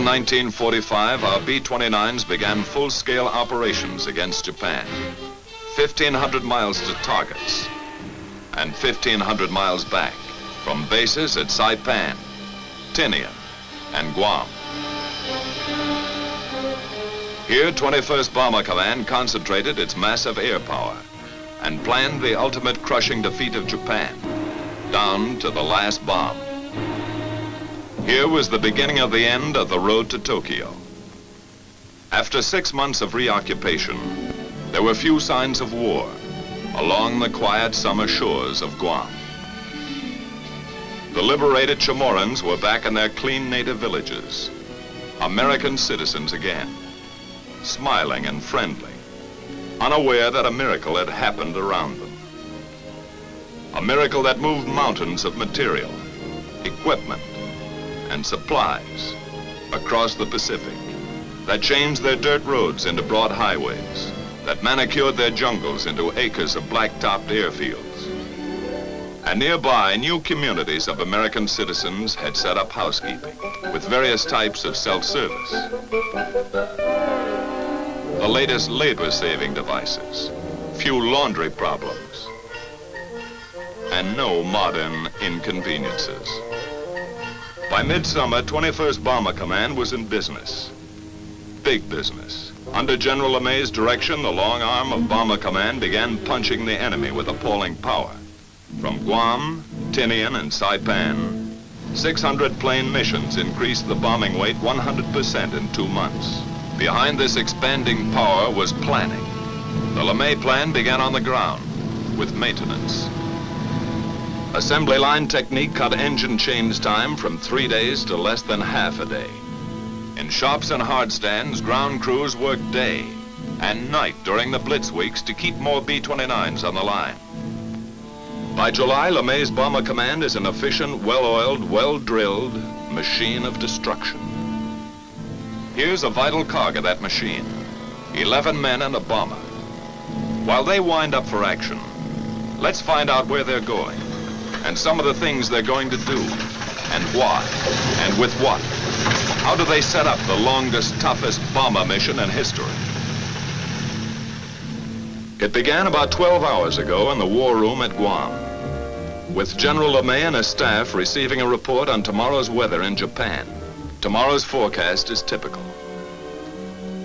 in 1945, our B-29s began full-scale operations against Japan. 1,500 miles to targets and 1,500 miles back from bases at Saipan, Tinian, and Guam. Here, 21st Bomber Command concentrated its massive air power and planned the ultimate crushing defeat of Japan, down to the last bomb. Here was the beginning of the end of the road to Tokyo. After 6 months of reoccupation, there were few signs of war along the quiet summer shores of Guam. The liberated Chamorros were back in their clean native villages, American citizens again, smiling and friendly, unaware that a miracle had happened around them. A miracle that moved mountains of material, equipment, and supplies across the Pacific, that changed their dirt roads into broad highways, that manicured their jungles into acres of black-topped airfields. And nearby, new communities of American citizens had set up housekeeping with various types of self-service. The latest labor-saving devices, few laundry problems, and no modern inconveniences. By midsummer, 21st Bomber Command was in business. Big business. Under General LeMay's direction, the long arm of Bomber Command began punching the enemy with appalling power. From Guam, Tinian, and Saipan, 600 plane missions increased the bombing weight 100% in 2 months. Behind this expanding power was planning. The LeMay plan began on the ground with maintenance. Assembly line technique cut engine change time from 3 days to less than half a day. In shops and hard stands, ground crews worked day and night during the blitz weeks to keep more B-29s on the line. By July, LeMay's Bomber Command is an efficient, well-oiled, well-drilled machine of destruction. Here's a vital cog of that machine, 11 men and a bomber. While they wind up for action, let's find out where they're going and some of the things they're going to do and why and with what. How do they set up the longest, toughest bomber mission in history? It began about 12 hours ago in the war room at Guam, with General LeMay and his staff receiving a report on tomorrow's weather in Japan. Tomorrow's forecast is typical.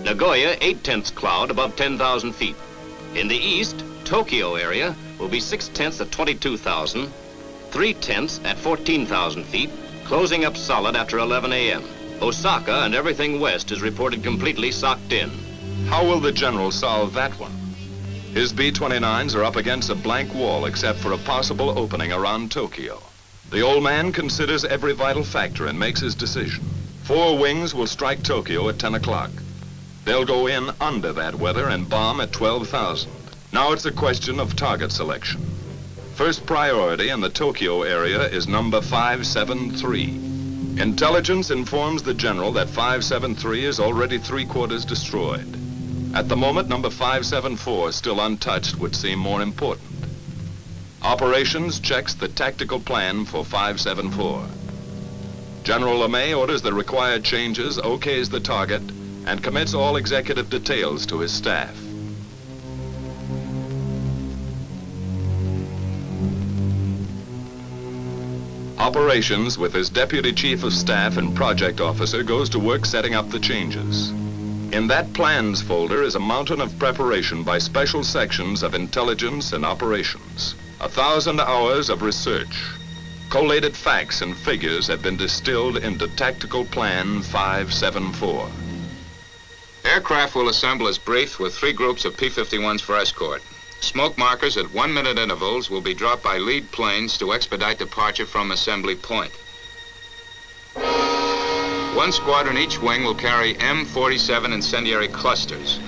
Nagoya, 8/10 cloud above 10,000 feet. In the east, Tokyo area will be 6/10 at 22,000, 3/10 at 14,000 feet, closing up solid after 11 a.m. Osaka and everything west is reported completely socked in. How will the general solve that one? His B-29s are up against a blank wall except for a possible opening around Tokyo. The old man considers every vital factor and makes his decision. 4 wings will strike Tokyo at 10 o'clock. They'll go in under that weather and bomb at 12,000. Now it's a question of target selection. First priority in the Tokyo area is number 573. Intelligence informs the general that 573 is already 3/4 destroyed. At the moment, number 574, still untouched, would seem more important. Operations checks the tactical plan for 574. General LeMay orders the required changes, okays the target, and commits all executive details to his staff. Operations, with his Deputy Chief of Staff and Project Officer, goes to work setting up the changes. In that plans folder is a mountain of preparation by special sections of intelligence and operations. 1,000 hours of research. Collated facts and figures have been distilled into Tactical Plan 574. Aircraft will assemble as briefed with 3 groups of P-51s for escort. Smoke markers at 1-minute intervals will be dropped by lead planes to expedite departure from assembly point. 1 squadron each wing will carry M47 incendiary clusters.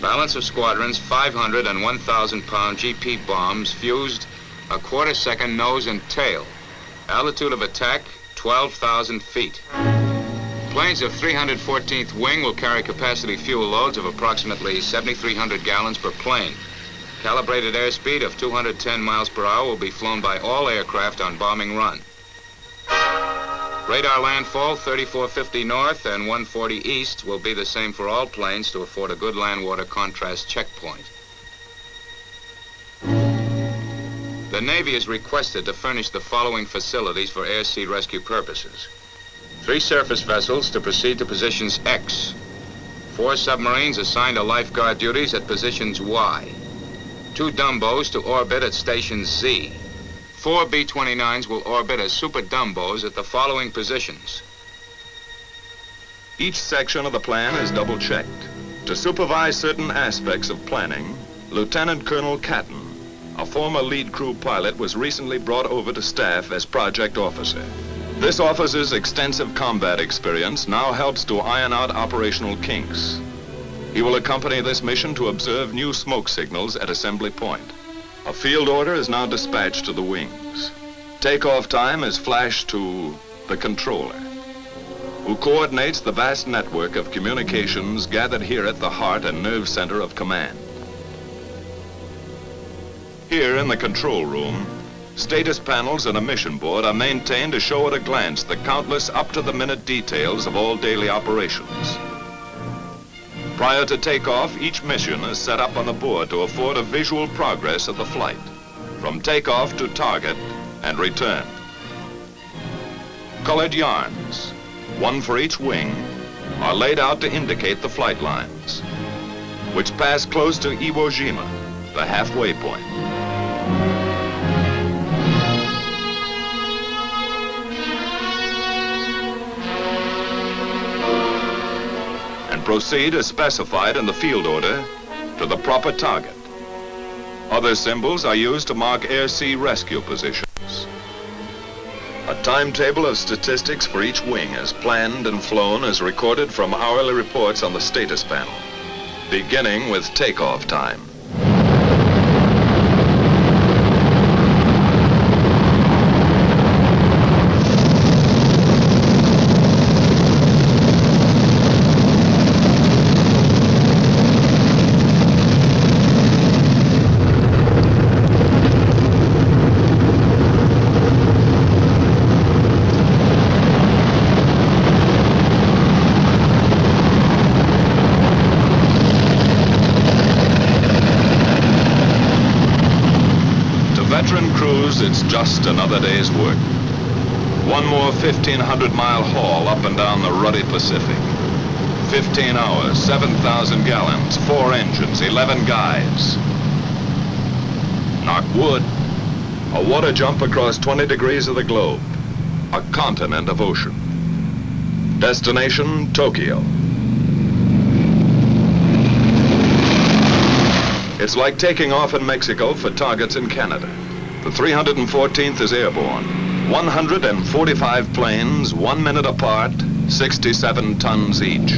Balance of squadrons, 500 and 1,000-pound GP bombs fused a quarter-second nose and tail. Altitude of attack, 12,000 feet. Planes of 314th Wing will carry capacity fuel loads of approximately 7,300 gallons per plane. Calibrated airspeed of 210 miles per hour will be flown by all aircraft on bombing run. Radar landfall 3450 north and 140 east will be the same for all planes to afford a good land-water contrast checkpoint. The Navy is requested to furnish the following facilities for air-sea rescue purposes. 3 surface vessels to proceed to positions X. 4 submarines assigned to lifeguard duties at positions Y. 2 Dumbos to orbit at stations Z. 4 B-29s will orbit as super Dumbos at the following positions. Each section of the plan is double-checked. To supervise certain aspects of planning, Lieutenant Colonel Catton, a former lead crew pilot, was recently brought over to staff as project officer. This officer's extensive combat experience now helps to iron out operational kinks. He will accompany this mission to observe new smoke signals at assembly point. A field order is now dispatched to the wings. Takeoff time is flashed to the controller, who coordinates the vast network of communications gathered here at the heart and nerve center of command. Here in the control room, status panels and a mission board are maintained to show at a glance the countless up-to-the-minute details of all daily operations. Prior to takeoff, each mission is set up on the board to afford a visual progress of the flight, from takeoff to target and return. Colored yarns, one for each wing, are laid out to indicate the flight lines, which pass close to Iwo Jima, the halfway point. Proceed as specified in the field order to the proper target. Other symbols are used to mark air-sea rescue positions. A timetable of statistics for each wing is planned and flown as recorded from hourly reports on the status panel, beginning with takeoff time. It's just another day's work. One more 1,500-mile haul up and down the ruddy Pacific. 15 hours, 7,000 gallons, 4 engines, 11 guys. Knock wood. A water jump across 20 degrees of the globe. A continent of ocean. Destination, Tokyo. It's like taking off in Mexico for targets in Canada. The 314th is airborne. 145 planes, 1 minute apart, 67 tons each.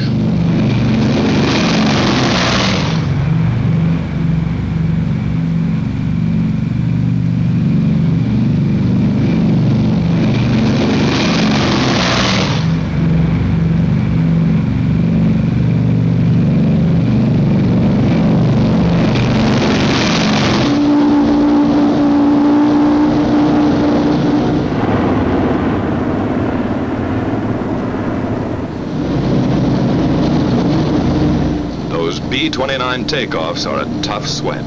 B-29 takeoffs are a tough sweat.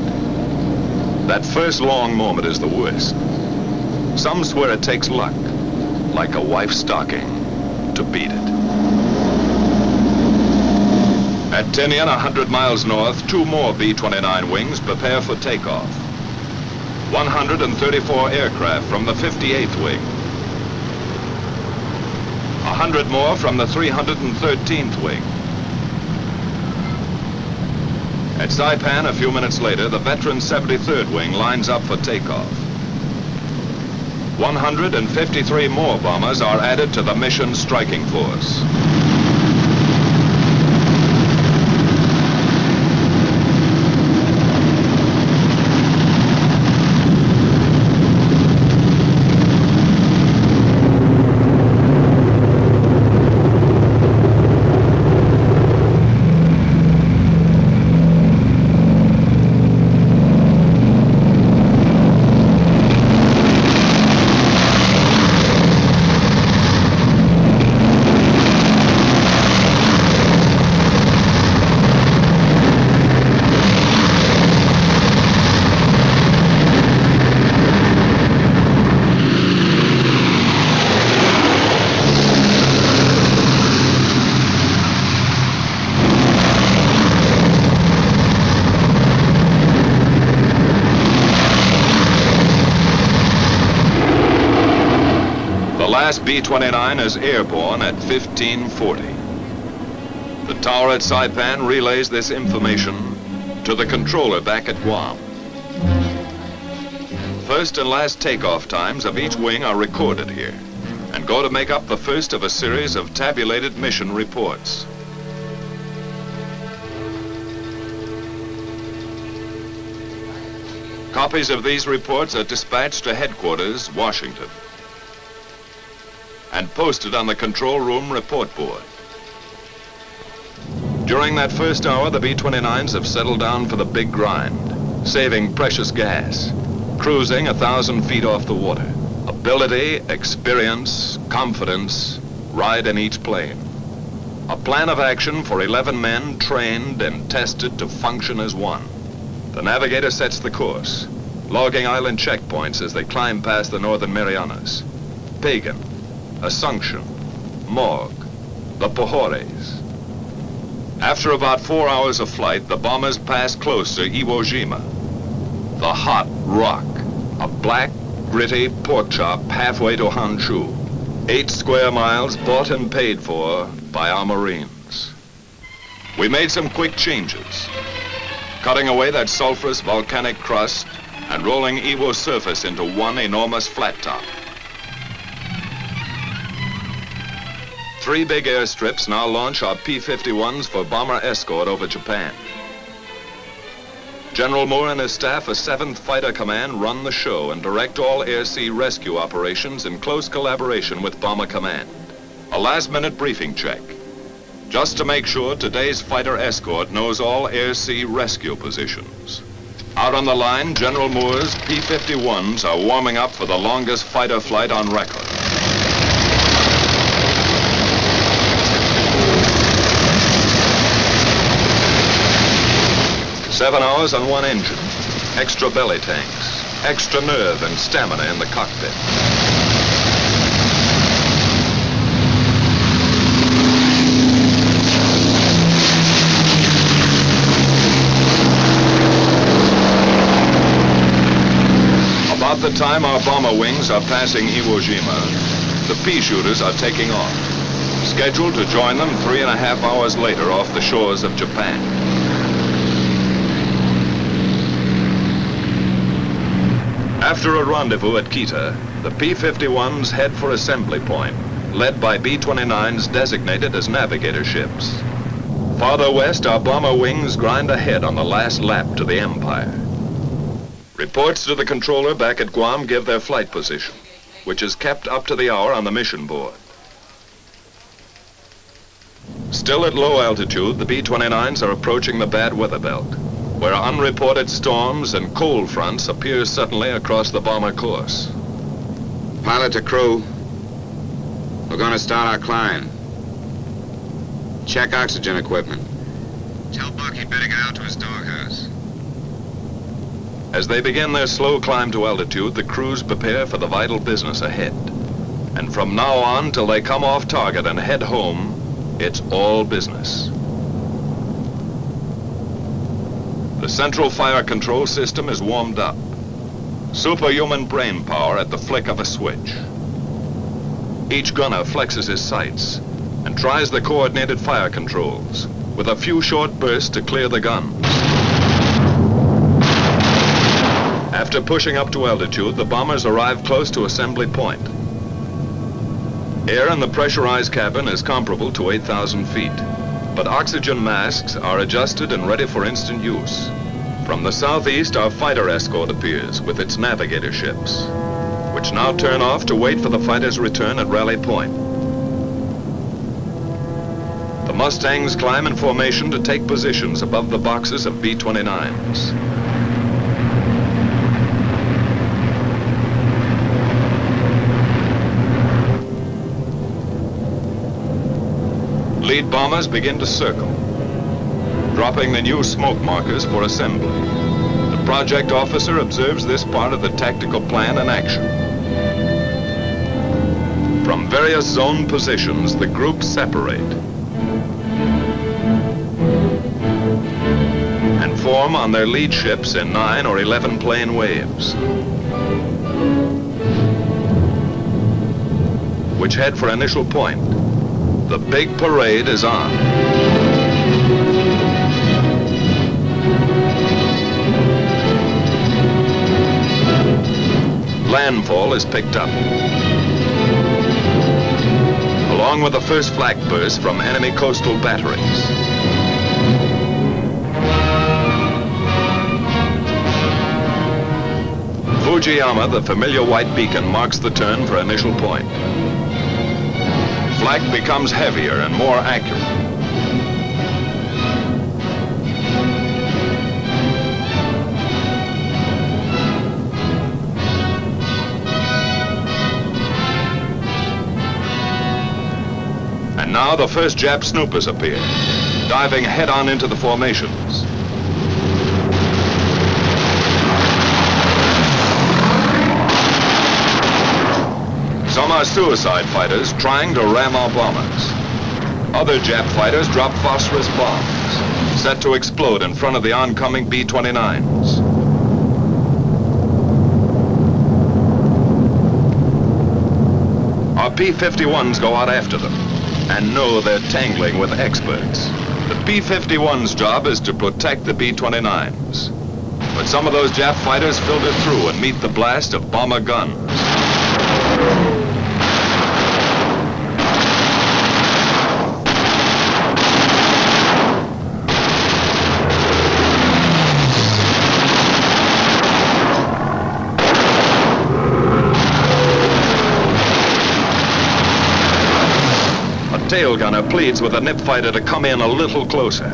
That first long moment is the worst. Some swear it takes luck, like a wife's stocking, to beat it. At Tinian, 100 miles north, 2 more B-29 wings prepare for takeoff. 134 aircraft from the 58th wing. 100 more from the 313th wing. At Saipan, a few minutes later, the veteran 73rd wing lines up for takeoff. 153 more bombers are added to the mission striking force. last B-29 is airborne at 1540. The tower at Saipan relays this information to the controller back at Guam. First and last takeoff times of each wing are recorded here and go to make up the first of a series of tabulated mission reports. Copies of these reports are dispatched to headquarters, Washington, and posted on the control room report board. During that first hour, the B-29s have settled down for the big grind, saving precious gas, cruising 1,000 feet off the water. Ability, experience, confidence ride in each plane. A plan of action for 11 men trained and tested to function as one. The navigator sets the course, logging island checkpoints as they climb past the Northern Marianas. Pagan, Assumption, Morgue, the Pohores. After about 4 hours of flight, the bombers pass close to Iwo Jima, the hot rock, a black, gritty pork chop halfway to Honshu. 8 square miles bought and paid for by our Marines. We made some quick changes, cutting away that sulfurous volcanic crust and rolling Iwo's surface into one enormous flat top. 3 big airstrips now launch our P-51s for bomber escort over Japan. General Moore and his staff of 7th Fighter Command run the show and direct all air-sea rescue operations in close collaboration with Bomber Command. A last-minute briefing check, just to make sure today's fighter escort knows all air-sea rescue positions. Out on the line, General Moore's P-51s are warming up for the longest fighter flight on record. Seven hours on one engine, extra belly tanks, extra nerve and stamina in the cockpit. About the time our bomber wings are passing Iwo Jima, the pea shooters are taking off, scheduled to join them 3.5 hours later off the shores of Japan. After a rendezvous at Kita, the P-51s head for assembly point, led by B-29s designated as navigator ships. Farther west, our bomber wings grind ahead on the last lap to the Empire. Reports to the controller back at Guam give their flight position, which is kept up to the hour on the mission board. Still at low altitude, the B-29s are approaching the bad weather belt, where unreported storms and cold fronts appear suddenly across the bomber course. Pilot to crew, we're going to start our climb. Check oxygen equipment. Tell Buck he'd better get out to his doghouse. As they begin their slow climb to altitude, the crews prepare for the vital business ahead. And from now on till they come off target and head home, it's all business. The central fire control system is warmed up. Superhuman brain power at the flick of a switch. Each gunner flexes his sights and tries the coordinated fire controls with a few short bursts to clear the guns. After pushing up to altitude, the bombers arrive close to assembly point. Air in the pressurized cabin is comparable to 8,000 feet. But oxygen masks are adjusted and ready for instant use. From the southeast, our fighter escort appears with its navigator ships, which now turn off to wait for the fighters' return at Rally Point. The Mustangs climb in formation to take positions above the boxes of B-29s. Lead bombers begin to circle, dropping the new smoke markers for assembly. The project officer observes this part of the tactical plan in action. From various zone positions, the groups separate and form on their lead ships in 9 or 11 plane waves. which head for initial point. The big parade is on. Landfall is picked up, along with the first flak burst from enemy coastal batteries. Fujiyama, the familiar white beacon, marks the turn for initial point. Flak becomes heavier and more accurate. And now the first Jap snoopers appear, diving head-on into the formations. Some are suicide fighters trying to ram our bombers. Other Jap fighters drop phosphorus bombs, set to explode in front of the oncoming B-29s. Our P-51s go out after them and know they're tangling with experts. The P-51's job is to protect the B-29s. But some of those Jap fighters filter through and meet the blast of bomber guns. Tail gunner pleads with a nip fighter to come in a little closer.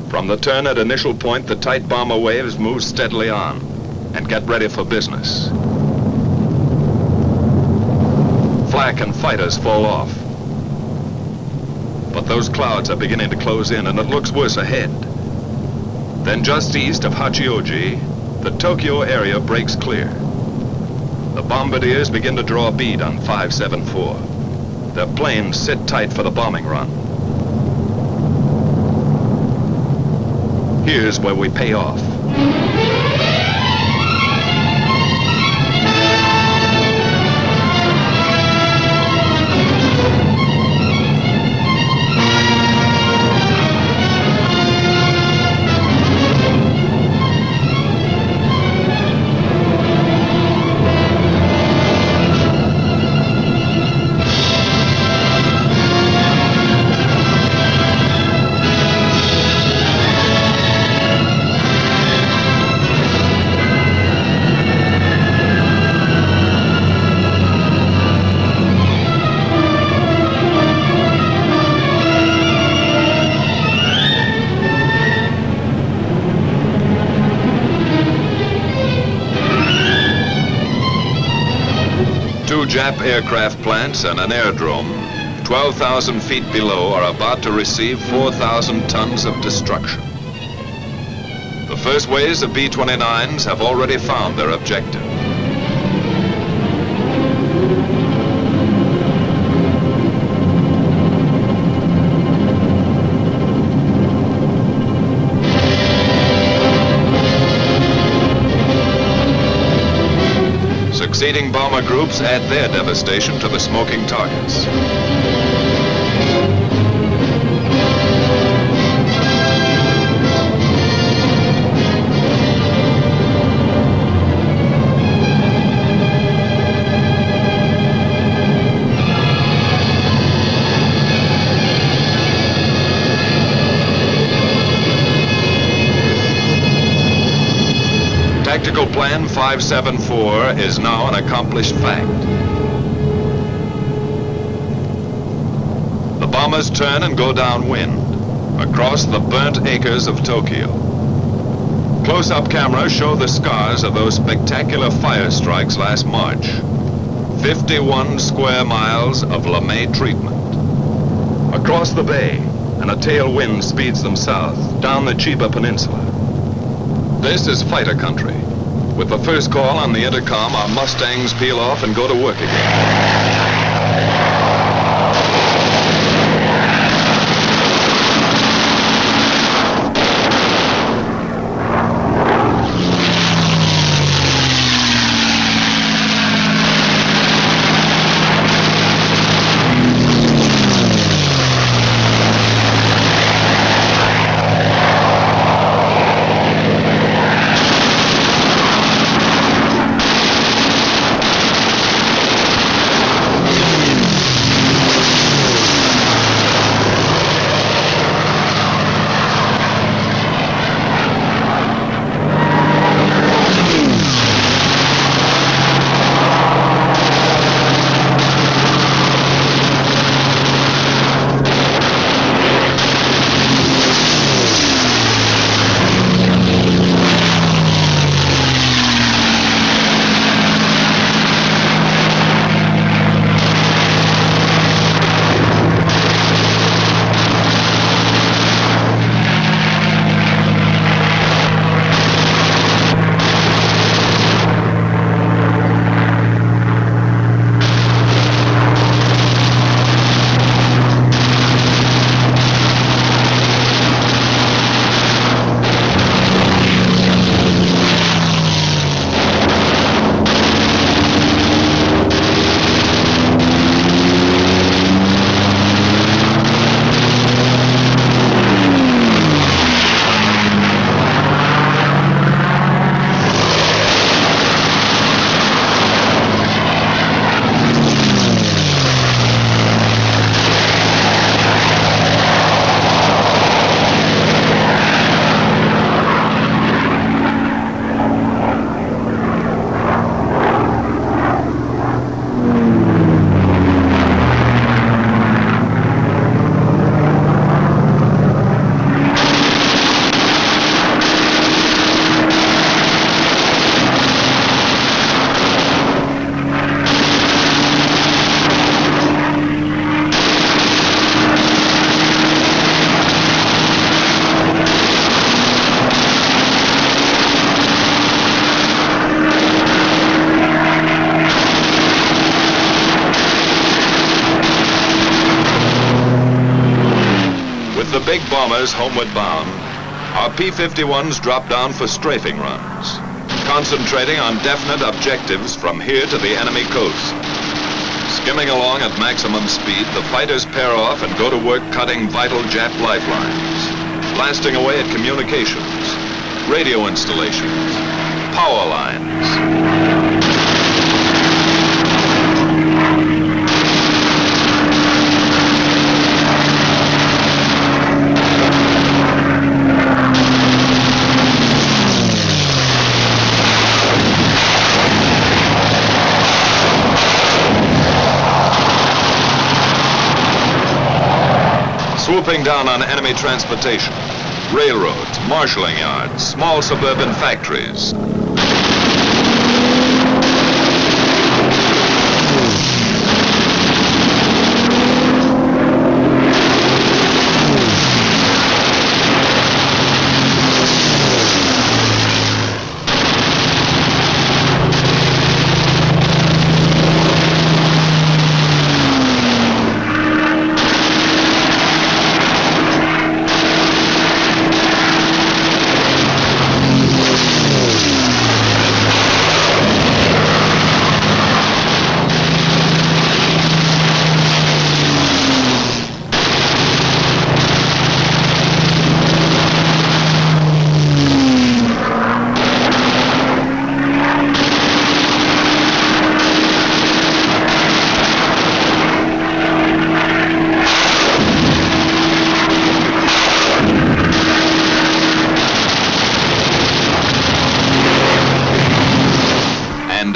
From the turn at initial point, the tight bomber waves move steadily on and get ready for business. Flak and fighters fall off. But those clouds are beginning to close in, and it looks worse ahead. Then just east of Hachioji, the Tokyo area breaks clear. The bombardiers begin to draw a bead on 574. Their planes sit tight for the bombing run. Here's where we pay off. Two Jap aircraft plants and an aerodrome, 12,000 feet below, are about to receive 4,000 tons of destruction. The first waves of B-29s have already found their objective. Succeeding bomber groups add their devastation to the smoking targets. Tactical Plan 574 is now an accomplished fact. The bombers turn and go downwind, across the burnt acres of Tokyo. Close-up cameras show the scars of those spectacular fire strikes last March. 51 square miles of LeMay treatment. Across the bay, and a tailwind speeds them south, down the Chiba Peninsula. This is fighter country. With the first call on the intercom, our Mustangs peel off and go to work again. The big bombers homeward bound, our P-51s drop down for strafing runs, concentrating on definite objectives from here to the enemy coast. Skimming along at maximum speed, the fighters pair off and go to work cutting vital Jap lifelines, blasting away at communications, radio installations, power lines. Swooping down on enemy transportation, railroads, marshalling yards, small suburban factories.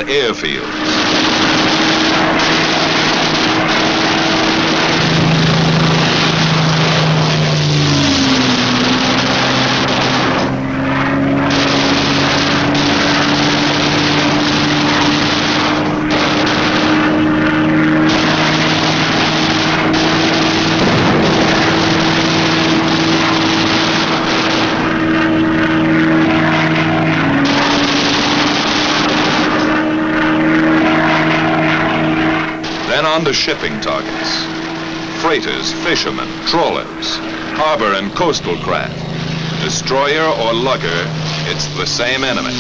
Airfields. Then on to shipping targets. Freighters, fishermen, trawlers, harbor and coastal craft. Destroyer or lugger, it's the same enemy.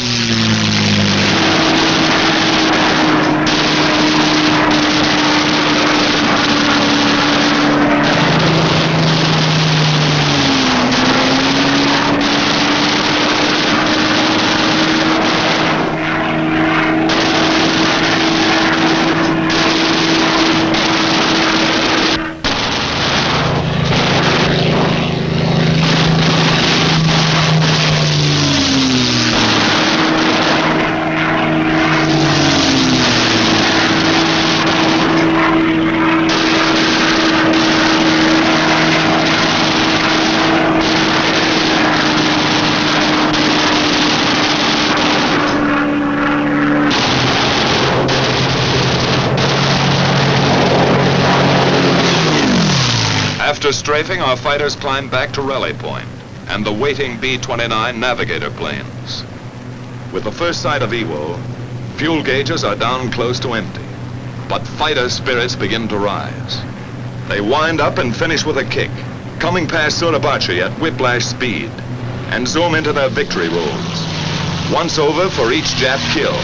After strafing, our fighters climbed back to Raleigh Point and the waiting B-29 navigator planes. With the first sight of Iwo, fuel gauges are down close to empty, but fighter spirits begin to rise. They wind up and finish with a kick, coming past Suribachi at whiplash speed, and zoom into their victory rolls. Once over for each Jap kill.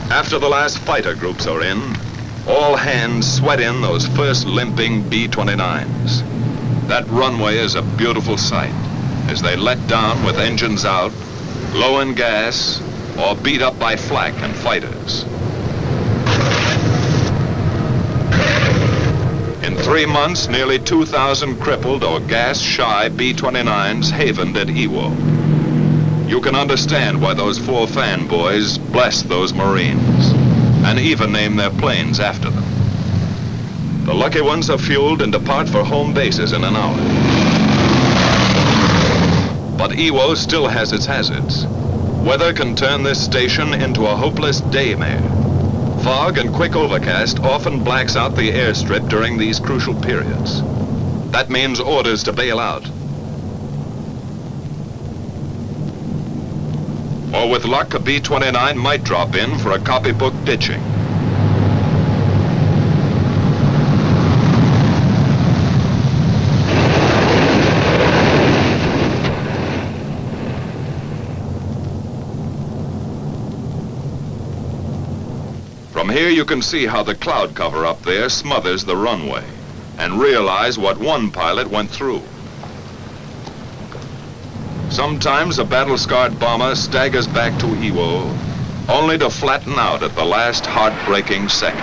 After the last fighter groups are in, all hands sweat in those first limping B-29s. That runway is a beautiful sight as they let down with engines out, low in gas, or beat up by flak and fighters. In 3 months, nearly 2,000 crippled or gas-shy B-29s havened at Iwo. You can understand why those 4 fanboys blessed those Marines and even named their planes after them. The lucky ones are fueled and depart for home bases in an hour. But Iwo still has its hazards. Weather can turn this station into a hopeless daymare. Fog and quick overcast often blacks out the airstrip during these crucial periods. That means orders to bail out. Or with luck, a B-29 might drop in for a copybook ditching. From here you can see how the cloud cover up there smothers the runway and realize what one pilot went through. Sometimes a battle-scarred bomber staggers back to Iwo, only to flatten out at the last heartbreaking second.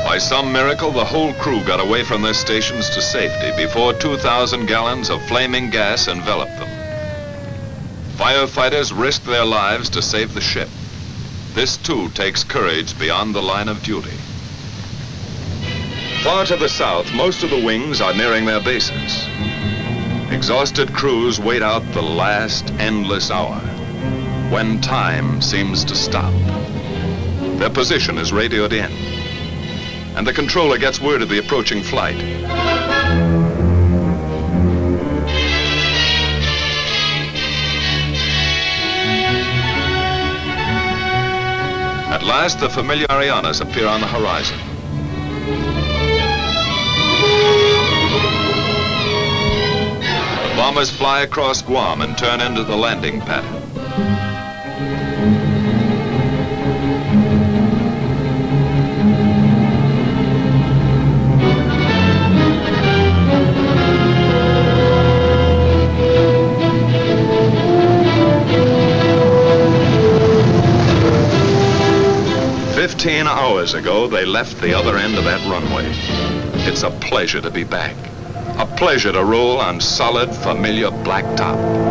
By some miracle, the whole crew got away from their stations to safety before 2,000 gallons of flaming gas enveloped them. Firefighters risked their lives to save the ship. This, too, takes courage beyond the line of duty. Far to the south, most of the wings are nearing their bases. Exhausted crews wait out the last endless hour, when time seems to stop. Their position is radioed in, and the controller gets word of the approaching flight. At last, the familiar Arianas appear on the horizon. The bombers fly across Guam and turn into the landing pattern. 15 hours ago, they left the other end of that runway. It's a pleasure to be back. A pleasure to roll on solid, familiar blacktop.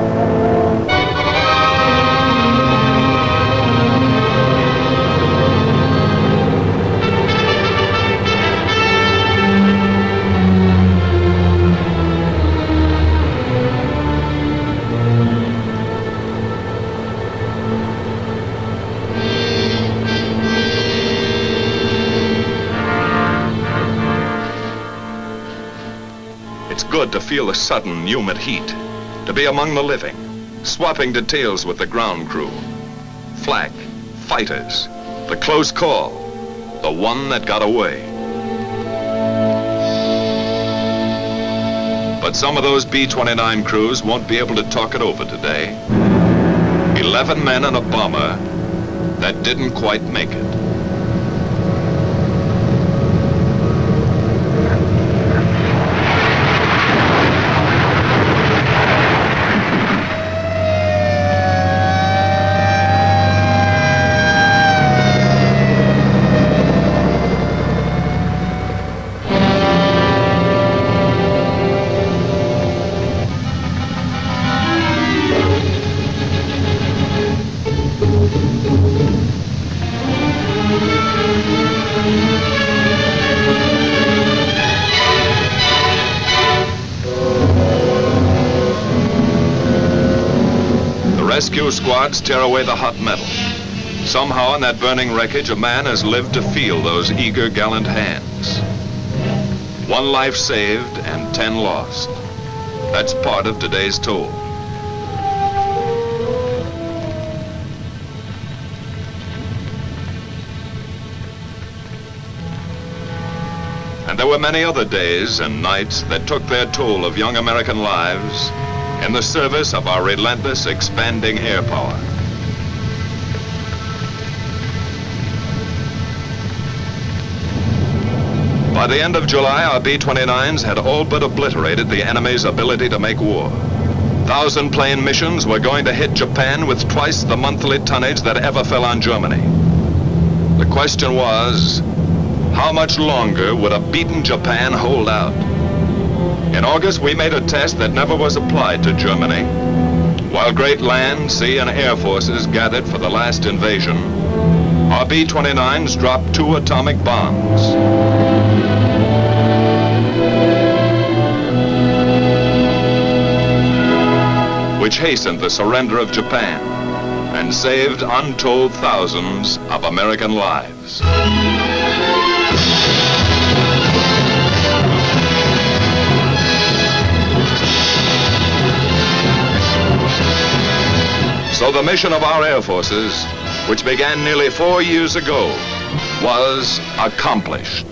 It's good to feel the sudden, humid heat, to be among the living, swapping details with the ground crew. Flak, fighters, the close call, the one that got away. But some of those B-29 crews won't be able to talk it over today. 11 men and a bomber that didn't quite make it. Rescue squads tear away the hot metal. Somehow in that burning wreckage, a man has lived to feel those eager, gallant hands. 1 life saved and 10 lost. That's part of today's toll. And there were many other days and nights that took their toll of young American lives in the service of our relentless, expanding air power. By the end of July, our B-29s had all but obliterated the enemy's ability to make war. 1,000-plane missions were going to hit Japan with twice the monthly tonnage that ever fell on Germany. The question was, how much longer would a beaten Japan hold out? In August, we made a test that never was applied to Germany. While great land, sea, and air forces gathered for the last invasion, our B-29s dropped 2 atomic bombs. Which hastened the surrender of Japan and saved untold thousands of American lives. So the mission of our air forces, which began nearly 4 years ago, was accomplished.